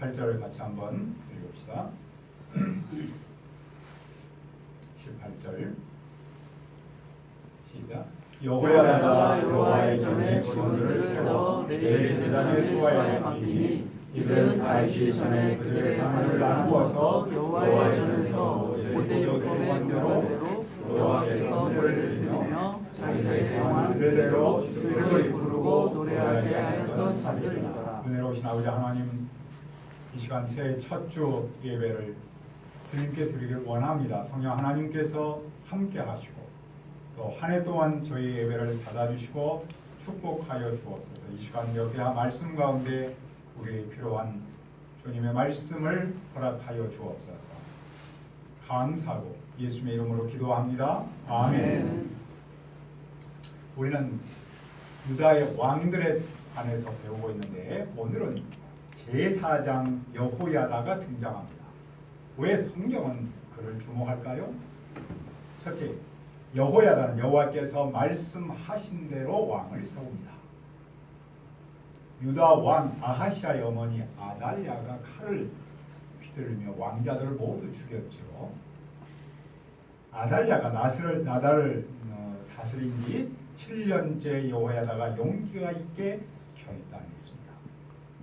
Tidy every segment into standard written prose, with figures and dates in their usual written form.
18절을 같이 한번 읽읍시다. 18절 시작. 여호야다가 여호와의 전에 직원들을 세워 내 제사장의 수하에 맡기니 이들은 다윗이 전에 그들의 방을 나누어서 여호와의 전에서 모세 율법의 명대로 여호와께 헌제를 드리며 자기의 정한 규례대로 즐거이 부르고 노래하게 하였던 자들이더라. 은혜로우신 아버지 하나님, 이 시간 새해 첫 주 예배를 주님께 드리길 원합니다. 성령 하나님께서 함께 하시고 또 한 해 동안 저희 예배를 받아주시고 축복하여 주옵소서. 이 시간 여기야 말씀 가운데 우리에게 필요한 주님의 말씀을 허락하여 주옵소서. 감사하고 예수님의 이름으로 기도합니다. 아멘. 우리는 유다의 왕들에 관해서 배우고 있는데 오늘은 제사장 여호야다가 등장합니다. 왜 성경은 그를 주목할까요? 첫째, 여호야다는 여호와께서 말씀하신 대로 왕을 세웁니다. 유다 왕 아하시아의 어머니 아달랴가 칼을 휘두르며 왕자들을 모두 죽였죠. 아달랴가 나다를 다스린 지 7년째 여호야다가 용기가 있게 결단했습니다.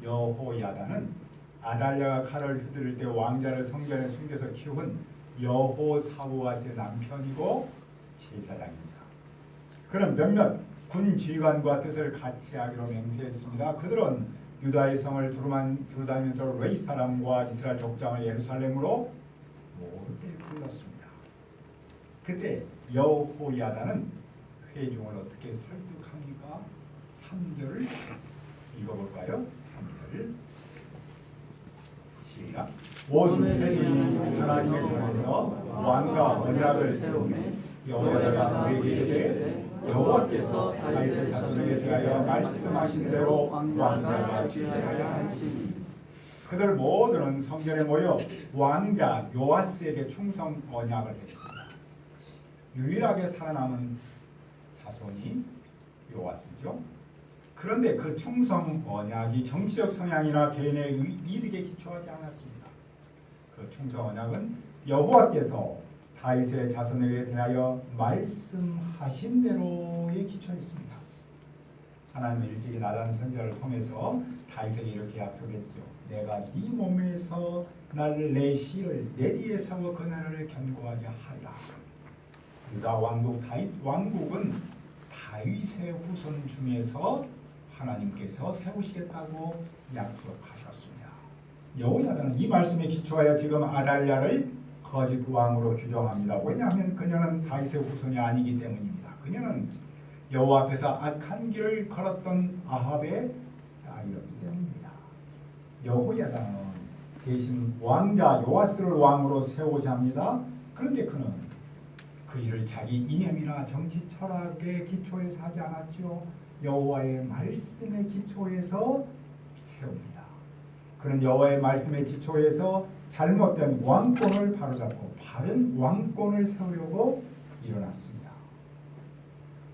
여호야다는 아달랴가 칼을 휘두를 때 왕자를 성전에 숨겨서 키운 여호사부앗의 남편이고 제사장입니다. 그는 몇몇 군 지휘관과 뜻을 같이 하기로 맹세했습니다. 그들은 유다의 성을 두루다니면서 레이 사람과 이스라엘 족장을 예루살렘으로 몰래 불렀습니다. 그때 여호야다는 회중을 어떻게 설득합니까? 3절을 읽어볼까요? 3절 시작. 온 회중이 하나님의 전에서 왕과 언약을 세우매 여호야다가 우리에게 이르되 여호와께서 다윗의 자손에게 대하여 말씀하신 대로 왕자가 지켜야 할지니. 그들 모두는 성전에 모여 왕자 요아스에게 충성 언약을 했습니다. 유일하게 살아남은 자손이 요아스죠. 그런데 그 충성 언약이 정치적 성향이나 개인의 이득에 기초하지 않았습니다. 그 충성 언약은 여호와께서 다윗의 자손에게 대하여 말씀하신 대로에 기초했습니다. 하나님은 일찍이 나단 선지자를 통해서 다윗에게 이렇게 약속했죠. 내가 네 몸에서 내 씨를 내 뒤에 세워 그 나라를 견고하게 하리라. 유다 왕국 다윗 왕국은 다윗의 후손 중에서 하나님께서 세우시겠다고 약속하셨습니다. 여호야다는 이 말씀에 기초하여 지금 아달랴를 거짓 왕으로 규정합니다. 왜냐하면 그녀는 다윗의 후손이 아니기 때문입니다. 그녀는 여호와 앞에서 악한 길을 걸었던 아합의 아이였기 때문입니다. 여호야다는 대신 왕자 요아스를 왕으로 세우고자 합니다. 그런데 그는 그 일을 자기 이념이나 정치 철학의 기초에서 하지 않았죠. 여호와의 말씀에 기초해서 세웁니다. 그는 여호와의 말씀에 기초해서 잘못된 왕권을 바로잡고 바른 왕권을 세우려고 일어났습니다.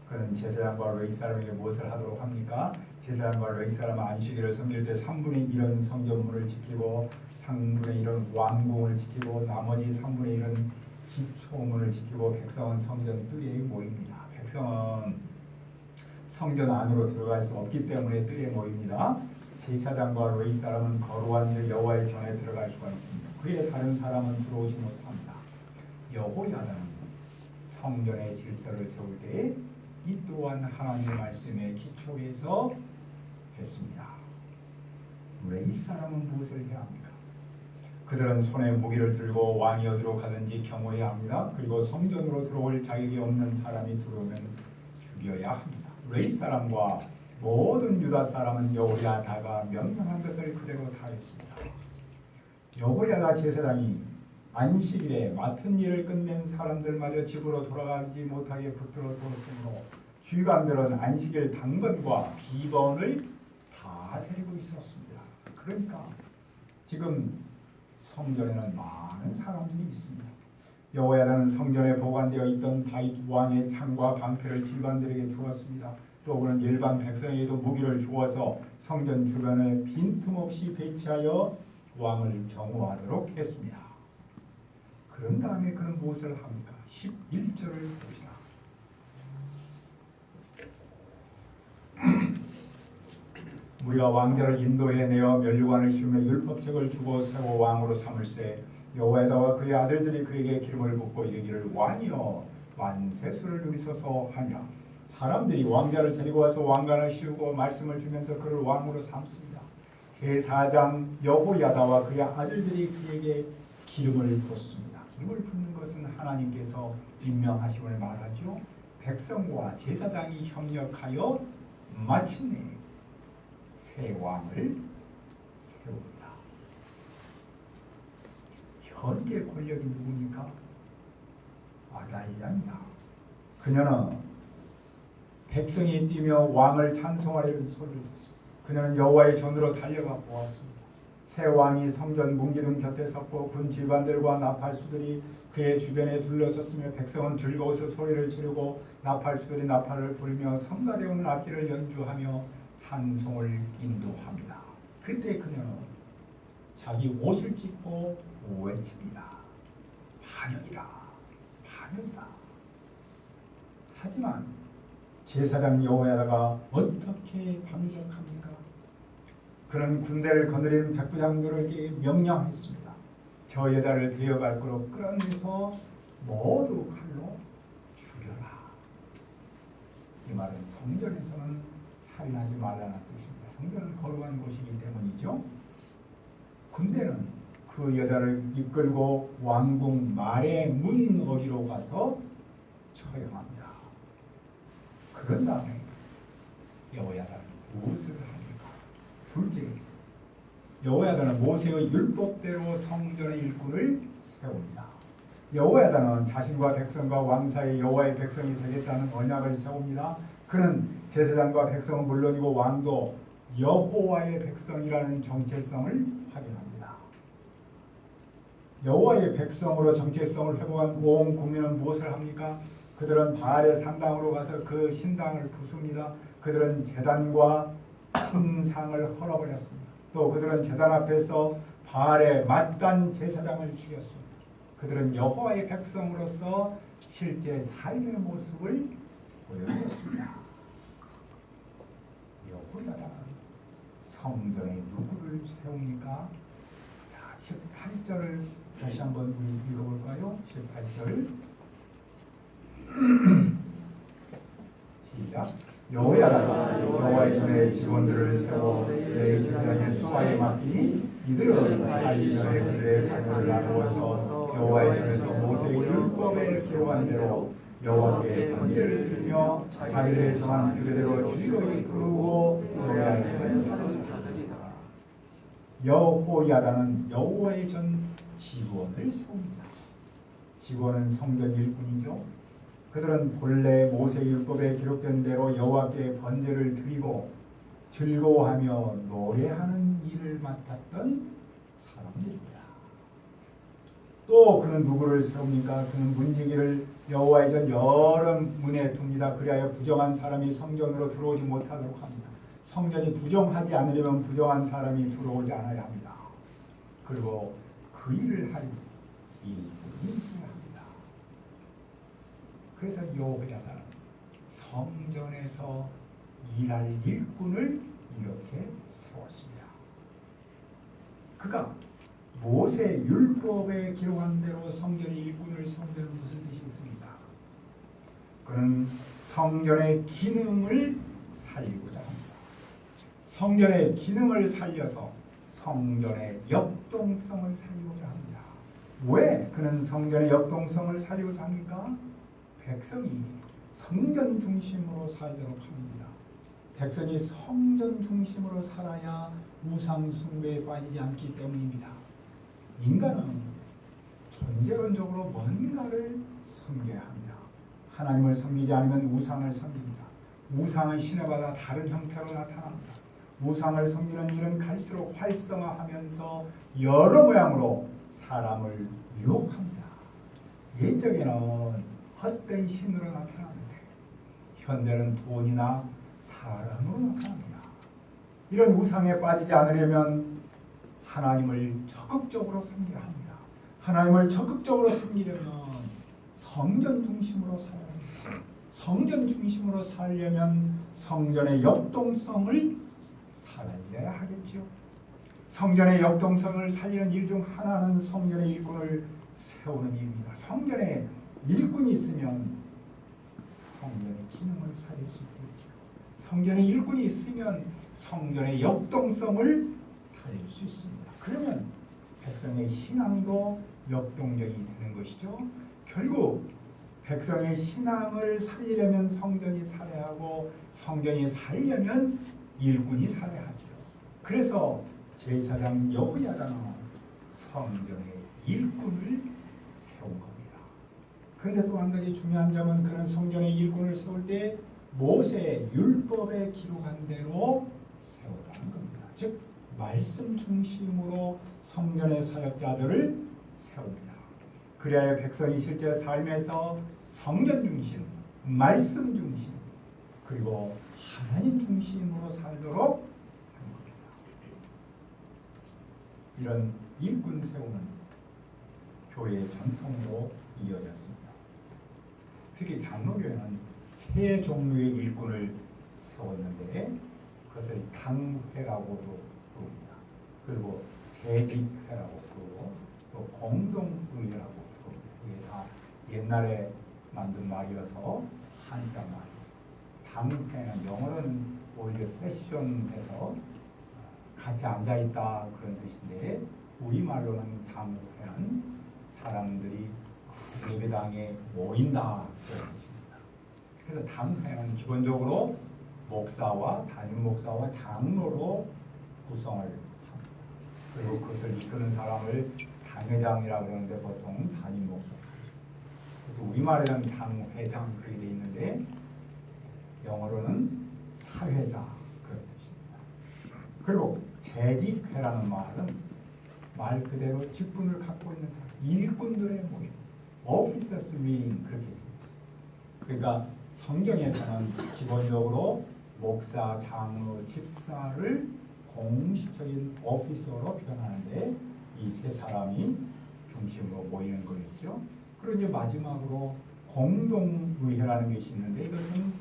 그는 제사장과 레위 사람에게 무엇을 하도록 합니까? 제사장과 레위 사람은 안식일을 섬길 때 3분의 1은 성전문을 지키고 3분의 1은 왕궁을 지키고 나머지 3분의 1은 기초문을 지키고 백성은 성전 뜰에 모입니다. 백성은 성전 안으로 들어갈 수 없기 때문에 뜰에 모입니다. 제사장과 레위 사람은 거룩한 여호와의 전에 들어갈 수가 있습니다. 그에 다른 사람은 들어오지 못합니다. 여호야다는 성전의 질서를 세울 때 이 또한 하나님의 말씀에 기초해서 했습니다. 레위 사람은 무엇을 해야 합니까? 그들은 손에 무기를 들고 왕이 어디로 가든지 경호해야 합니다. 그리고 성전으로 들어올 자격이 없는 사람이 들어오면 죽여야 합니다. 레위 사람과 모든 유다 사람은 여호야다가 명령한 것을 그대로 다 했습니다. 여호야다 제사장이 안식일에 맡은 일을 끝낸 사람들마저 집으로 돌아가지 못하게 붙들어 두었으므로 주관들은 안식일 당번과 비번을 다 데리고 있었습니다. 그러니까 지금 성전에는 많은 사람들이 있습니다. 여호야다는 성전에 보관되어 있던 다윗 왕의 창과 방패를 지휘관들에게 주었습니다. 또 그는 일반 백성에게도 무기를 주어서 성전 주변에 빈틈없이 배치하여 왕을 경호하도록 했습니다. 그런 다음에 그는 무엇을 합니까? 11절을 봅시다. 우리가 왕자를 인도해내어 면류관을 씌우며 율법책을 주고 세워 왕으로 삼을세 여호와에다가 그의 아들들이 그에게 기름을 붓고 이르기를 왕이여 만세수를 누리소서 하니라. 사람들이 왕자를 데리고 와서 왕관을 씌우고 말씀을 주면서 그를 왕으로 삼습니다. 대사장 여호야다와 그의 아들들이 그에게 기름을 붓습니다. 기름을 붓는 것은 하나님께서 임명하심을 말하죠. 백성과 제사장이 협력하여 마침내 새 왕을 세웁니다. 현재 권력이 누굽니까? 아달랴입니다. 그녀는 백성이 뛰며 왕을 찬송하려는 소리를 듣습니다. 그녀는 여호와의 전으로 달려가 보았습니다. 새 왕이 성전 문기둥 곁에 섰고 군 지휘관들과 나팔수들이 그의 주변에 둘러섰으며 백성은 즐거워서 소리를 지르고 나팔수들이 나팔을 불며 성가대 오는 악기를 연주하며 찬송을 인도합니다. 그때 그녀는 자기 옷을 찢고 외칩니다. 반역이다. 반역이다. 하지만 제사장 여호야다가 어떻게 반격합니까? 그는 군대를 거느린 백부장들에게 명령했습니다. 저 여자를 베어밟고로 끌어내서 모두 칼로 죽여라. 이 말은 성전에서는 살인하지 말라는 뜻입니다. 성전은 거룩한 곳이기 때문이죠. 군대는 그 여자를 이끌고 왕궁 말의 문 어디로 가서 처형합니다. 그런 다음에 여호야다는 무엇을 합니까? 둘째, 여호야다는 모세의 율법대로 성전의 일꾼을 세웁니다. 여호야다는 자신과 백성과 왕 사이 여호와의 백성이 되겠다는 언약을 세웁니다. 그는 제사장과 백성은 물론이고 왕도 여호와의 백성이라는 정체성을 확인합니다. 여호와의 백성으로 정체성을 회복한 온 국민은 무엇을 합니까? 그들은 바알의 산당으로 가서 그 신당을 부숩니다. 그들은 제단과 신상을 헐어버렸습니다. 또 그들은 제단 앞에서 바알의 mat단 제사장을 죽였습니다. 그들은 여호와의 백성으로서 실제 삶의 모습을 보여주었습니다. 여호야다는 성전에 누구를 세웁니까? 자, 18절을 다시 한번 우리 읽어볼까요? 18절 시작. 여호야다가 여호와의 전에 직원들을 세워 레위 제사장의 수하에 맡기니 이들은 알기 전에 그들의 반열을 나누어서 여호와의 전에서 모세의 율법에 기록한 대로 여호와께 번제를 드리며 자기들의 정한 규례대로 주리로 부르고 노래하였던 자들이라. 여호야다는 여호와의 전 직원을 세웁니다. 직원은 성전 일꾼이죠. 그들은 본래 모세율법에 기록된 대로 여호와께 번제를 드리고 즐거워하며 노래하는 일을 맡았던 사람들입니다. 또 그는 누구를 세웁니까? 그는 문지기를 여호와의 전 여러 문에 둡니다. 그리하여 부정한 사람이 성전으로 들어오지 못하도록 합니다. 성전이 부정하지 않으려면 부정한 사람이 들어오지 않아야 합니다. 그리고 그 일을 할 일꾼이 있어야 합니다. 그래서 여호야다는 성전에서 일할 일꾼을 이렇게 세웠습니다. 그가 모세 율법에 기록한 대로 성전의 일꾼을 세우는 무슨 뜻이 있습니까? 그는 성전의 기능을 살리고자 합니다. 성전의 기능을 살려서 성전의 역동성을 살리고자 합니다. 왜 그는 성전의 역동성을 살리고자 합니까? 백성이 성전 중심으로 살도록 합니다. 백성이 성전 중심으로 살아야 우상 숭배에 빠지지 않기 때문입니다. 인간은 존재론적으로 뭔가를 섬겨야 합니다. 하나님을 섬기지 않으면 우상을 섬깁니다. 우상은 신에 받아 다른 형태로 나타납니다. 우상을 섬기는 일은 갈수록 활성화하면서 여러 모양으로 사람을 유혹합니다. 옛적에는 헛된 신으로 나타나는데 현대는 돈이나 사람으로 나타납니다. 이런 우상에 빠지지 않으려면 하나님을 적극적으로 섬겨야 합니다. 하나님을 적극적으로 섬기려면 성전 중심으로 살아야 합니다. 성전 중심으로 살려면 성전의 역동성을 살려야 하겠죠. 성전의 역동성을 살리는 일 중 하나는 성전의 일꾼을 세우는 일입니다. 성전에 일꾼이 있으면 성전의 기능을 살릴 수 있겠죠. 성전에 일꾼이 있으면 성전의 역동성을 살릴 수 있습니다. 그러면 백성의 신앙도 역동적이 되는 것이죠. 결국 백성의 신앙을 살리려면 성전이 살아야 하고 성전이 살려면 일꾼이 살아야 하죠. 그래서 제사장 여호야다는 성전의 일꾼을 세운 겁니다. 그런데 또 한 가지 중요한 점은 그는 성전의 일꾼을 세울 때 모세 율법에 기록한 대로 세웠다는 겁니다. 즉 말씀 중심으로 성전의 사역자들을 세웁니다. 그래야 백성이 실제 삶에서 성전 중심, 말씀 중심, 그리고 하나님 중심으로 살도록 하는 겁니다. 이런 일꾼 세우는 교회의 전통으로 이어졌습니다. 특히 장로교회는 세 종류의 일꾼을 세웠는데 그것을 당회라고도 부릅니다. 그리고 재직회라고 부르고 또 공동의회라고 부릅니다. 이게 다 옛날에 만든 말이어서 한자 말이죠. 당회는 영어로는 오히려 세션해서 같이 앉아있다 그런 뜻인데 우리말로는 당회는 사람들이 예배당에 모인다 그런 뜻입니다. 그래서 당회는 기본적으로 목사와 담임 목사와 장로로 구성을 합니다. 그리고 그것을 이끄는 사람을 당회장이라고 그러는데 보통 담임 목사죠. 우리말에는 당회장 그렇게 되어 있는데 영어로는 사회자 그런 뜻입니다. 그리고 재직회라는 말은 말 그대로 직분을 갖고 있는 사람, 일꾼들의 모임, 오피서스 미팅 그렇게 되어 있습니다. 그러니까 성경에서는 기본적으로 목사, 장로, 집사를 공식적인 오피서로 표현하는데 이 세 사람이 중심으로 모이는 거겠죠. 그리고 이제 마지막으로 공동의회라는 것이 있는데 이것은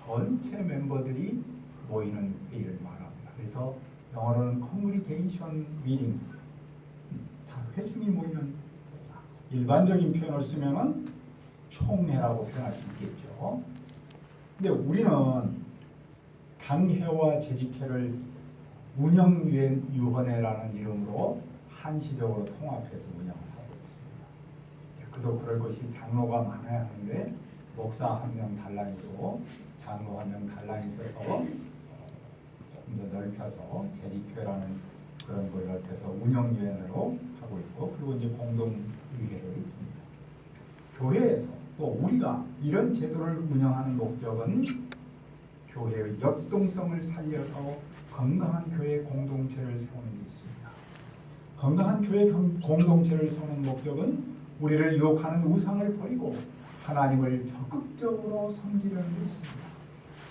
전체 멤버들이 모이는 회의를 말합니다. 그래서 영어로는 Congregation Meetings, 다 회중이 모이는 일반적인 표현을 쓰면은 총회라고 표현할 수 있겠죠. 근데 우리는 당회와 재직회를 운영위원회라는 이름으로 한시적으로 통합해서 운영을 하고 있습니다. 그도 그럴 것이 장로가 많아야 하는데 목사 한 명 달랑이고 장로 한 명 달랑이 있어서 조금 더 넓혀서 재직회라는 그런 걸 넓혀서 운영위원회로 하고 있고 그리고 이제 공동의회를 둡니다. 교회에서 또 우리가 이런 제도를 운영하는 목적은 교회의 역동성을 살려서 건강한 교회 공동체를 세우는 게 있습니다. 건강한 교회 공동체를 세우는 목적은 우리를 유혹하는 우상을 버리고 하나님을 적극적으로 섬기려는 게 있습니다.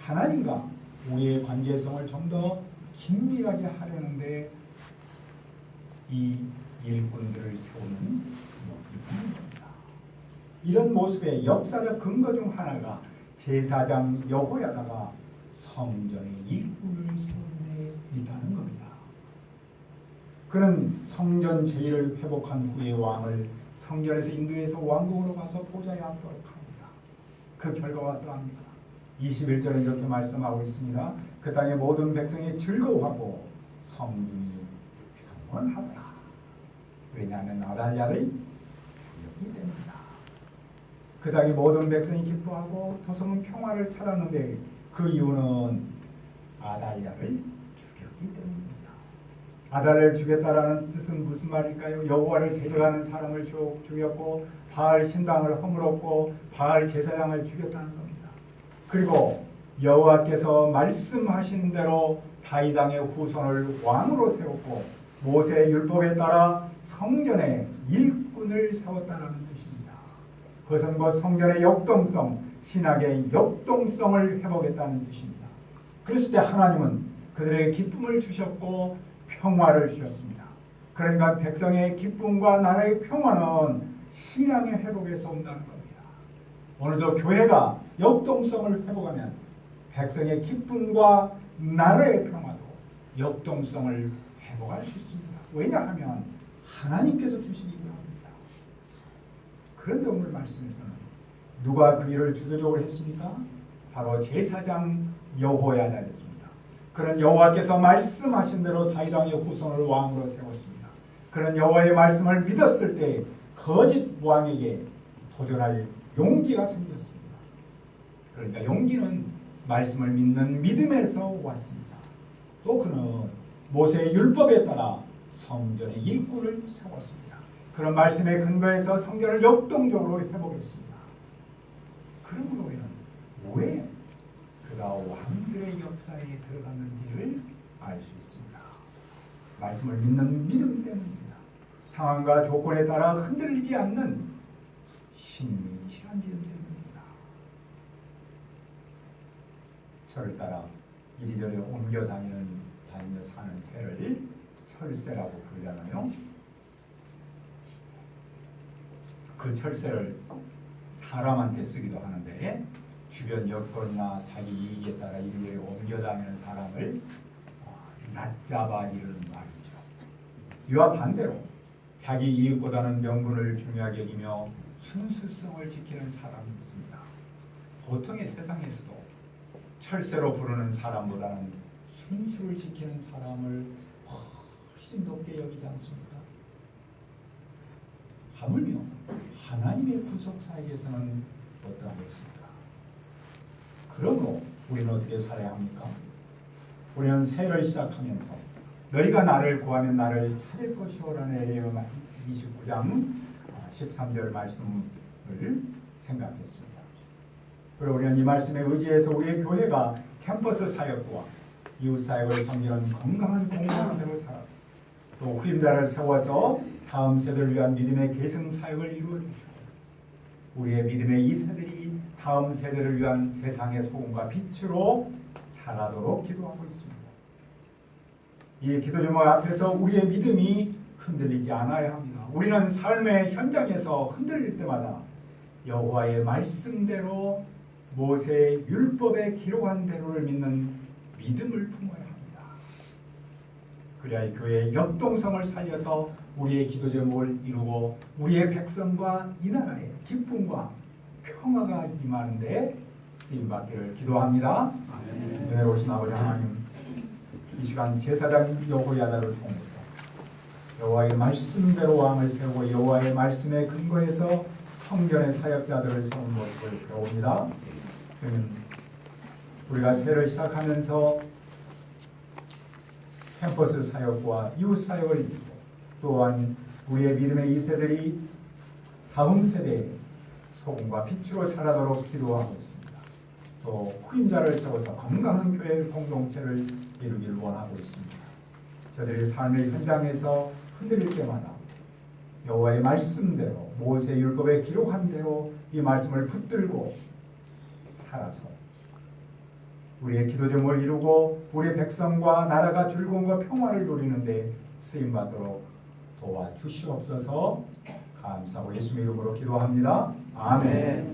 하나님과 우리의 관계성을 좀 더 긴밀하게 하려는데 이 일꾼들을 세우는 목적입니다. 이런 모습의 역사적 근거 중 하나가 제사장 여호야다가 성전의 일꾼을 세운 데 있다는 겁니다. 그는 성전 제의를 회복한 후에 왕을 성전에서 인도해서 왕궁으로 가서 보좌에 앉도록 합니다. 그 결과가 어떠합니까? 21절에 이렇게 말씀하고 있습니다. 그 땅의 모든 백성이 즐거워하고 성중이 평온하더라. 왜냐하면 아달랴를 죽였기 때문이다. 그 땅의 모든 백성이 기뻐하고 도성은 평화를 찾았는데 그 이유는 아달랴를 죽였기 때문입니다. 아달랴를 죽였다라는 뜻은 무슨 말일까요? 여호와를 대적하는 사람을 죽였고 바알 신당을 허물었고 바알 제사장을 죽였다는 겁니다. 그리고 여호와께서 말씀하신 대로 다윗 왕의 후손을 왕으로 세웠고 모세의 율법에 따라 성전에 일꾼을 세웠다는 뜻입니다. 그것은 곧 성전의 역동성, 신학의 역동성을 회복했다는 뜻입니다. 그랬을 때 하나님은 그들에게 기쁨을 주셨고 평화를 주셨습니다. 그러니까 백성의 기쁨과 나라의 평화는 신앙의 회복에서 온다는 겁니다. 오늘도 교회가 역동성을 회복하면 백성의 기쁨과 나라의 평화도 역동성을 회복할 수 있습니다. 왜냐하면 하나님께서 주시기 때문입니다. 그런데 오늘 말씀에서는 누가 그 일을 주도적으로 했습니까? 바로 제사장 여호야다였습니다. 그런 여호와께서 말씀하신 대로 다윗 왕의 후손을 왕으로 세웠습니다. 그런 여호와의 말씀을 믿었을 때 거짓 왕에게 도전할 용기가 생겼습니다. 그러니까 용기는 말씀을 믿는 믿음에서 왔습니다. 또 그는 모세의 율법에 따라 성전의 일꾼을 세웠습니다. 그런 말씀에 근거해서 성전을 역동적으로 회복했습니다. 그러므로 우리는 왜 그가 왕들의 역사에 들어갔는지를 알 수 있습니다. 말씀을 믿는 믿음 때문입니다. 상황과 조건에 따라 흔들리지 않는 신실한 믿음 때문입니다. 철을 따라 이리저리 옮겨 다니며 사는 새를 철새라고 부르잖아요. 그 철새를 사람한테 쓰기도 하는데 주변 여건이나 자기 이익에 따라 이리저리 옮겨 다니는 사람을 낮잡아 이르는 말이죠. 이와 반대로 자기 이익보다는 명분을 중요하게 여기며 순수성을 지키는 사람이 있습니다. 보통의 세상에서도 철새로 부르는 사람보다는 순수를 지키는 사람을 훨씬 높게 여기지 않습니까? 하물며 하나님의 구속 사이에서는 어떠하겠습니까? 그러므로 우리는 어떻게 살아야 합니까? 우리는 새해를 시작하면서 너희가 나를 구하면 나를 찾을 것이오라는 에레미야 29장 13절 말씀을 생각했습니다. 그리고 우리는 이 말씀에 의지해서 우리의 교회가 캠퍼스 사역과 이웃 사역을 섬기는 건강한 공동체로 자라 또 후임자를 세워서 다음 세대를 위한 믿음의 계승 사역을 이루어 주시고 우리의 믿음의 이 세들이 다음 세대를 위한 세상의 소금과 빛으로 자라도록 기도하고 있습니다. 이 기도 제목 앞에서 우리의 믿음이 흔들리지 않아야 합니다. 우리는 삶의 현장에서 흔들릴 때마다 여호와의 말씀대로 모세의 율법에 기록한 대로를 믿는 믿음을 품어야 합니다. 그래야 이 교회의 역동성을 살려서 우리의 기도 제목을 이루고 우리의 백성과 이 나라의 기쁨과 평화가 임하는데 쓰임받기를 기도합니다. 은혜로우신 아버지 하나님, 이 시간 제사장 여호야다를 통해서 여호와의 말씀대로 왕을 세우고 여호와의 말씀에 근거해서 성전의 사역자들을 세운 모습을 배웁니다. 우리가 새해를 시작하면서 캠퍼스 사역과 이웃 사역을 이루고 또한 우리의 믿음의 이 세들이 다음 세대의 소금과 빛으로 자라도록 기도하고 있습니다. 또 후임자를 세워서 건강한 교회 공동체를 이루길 원하고 있습니다. 저들이 삶의 현장에서 흔들릴 때마다 여호와의 말씀대로 모세 율법에 기록한 대로 이 말씀을 붙들고 살아서 우리의 기도 제목을 이루고 우리 백성과 나라가 즐거움과 평화를 누리는데 쓰임받도록 도와주시옵소서. 감사하고 예수님 이름으로 기도합니다. 아멘.